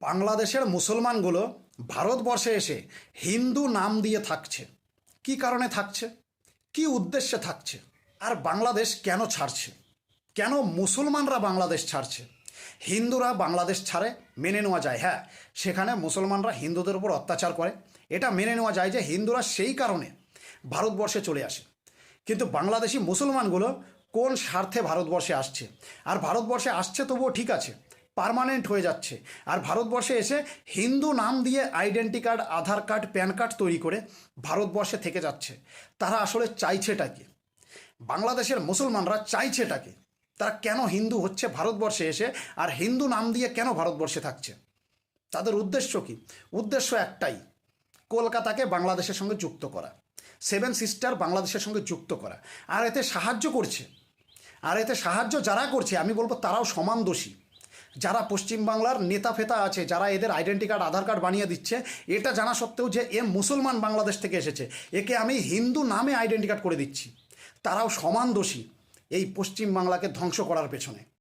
বাংলাদেশের মুসলমানগুলো ভারতবর্ষে এসে হিন্দু নাম দিয়ে থাকছে। কি কারণে থাকছে, কি উদ্দেশ্যে থাকছে, আর বাংলাদেশ কেন ছাড়ছে, কেন মুসলমানরা বাংলাদেশ ছাড়ছে? হিন্দুরা বাংলাদেশ ছাড়ে মেনে নেওয়া যায়, হ্যাঁ সেখানে মুসলমানরা হিন্দুদের উপর অত্যাচার করে, এটা মেনে নেওয়া যায় যে হিন্দুরা সেই কারণে ভারতবর্ষে চলে আসে। কিন্তু বাংলাদেশি মুসলমানগুলো কোন স্বার্থে ভারতবর্ষে আসছে? আর ভারতবর্ষে আসছে তবুও ঠিক আছে, পার্মানেন্ট হয়ে যাচ্ছে, আর ভারতবর্ষে এসে হিন্দু নাম দিয়ে আইডেন্টি কার্ড, আধার কার্ড, প্যান কার্ড তৈরি করে ভারতবর্ষে থেকে যাচ্ছে। তারা আসলে চাইছেটা কি? বাংলাদেশের মুসলমানরা চাইছেটা কি? তারা কেন হিন্দু হচ্ছে ভারতবর্ষে এসে, আর হিন্দু নাম দিয়ে কেন ভারতবর্ষে থাকছে? তাদের উদ্দেশ্য কি? উদ্দেশ্য একটাই, কলকাতাকে বাংলাদেশের সঙ্গে যুক্ত করা, সেভেন সিস্টার বাংলাদেশের সঙ্গে যুক্ত করা। আর এতে সাহায্য করছে, আর এতে সাহায্য যারা করছে আমি বলবো তারাও সমান দোষী। যারা পশ্চিমবাংলার নেতা ফেতা আছে, যারা এদের আইডেন্টি কার্ড, আধার কার্ড বানিয়ে দিচ্ছে, এটা জানা সত্ত্বেও যে এ মুসলমান বাংলাদেশ থেকে এসেছে, একে আমি হিন্দু নামে আইডেন্টি কার্ড করে দিচ্ছি, তারাও সমান দোষী এই পশ্চিমবাংলাকে ধ্বংস করার পেছনে।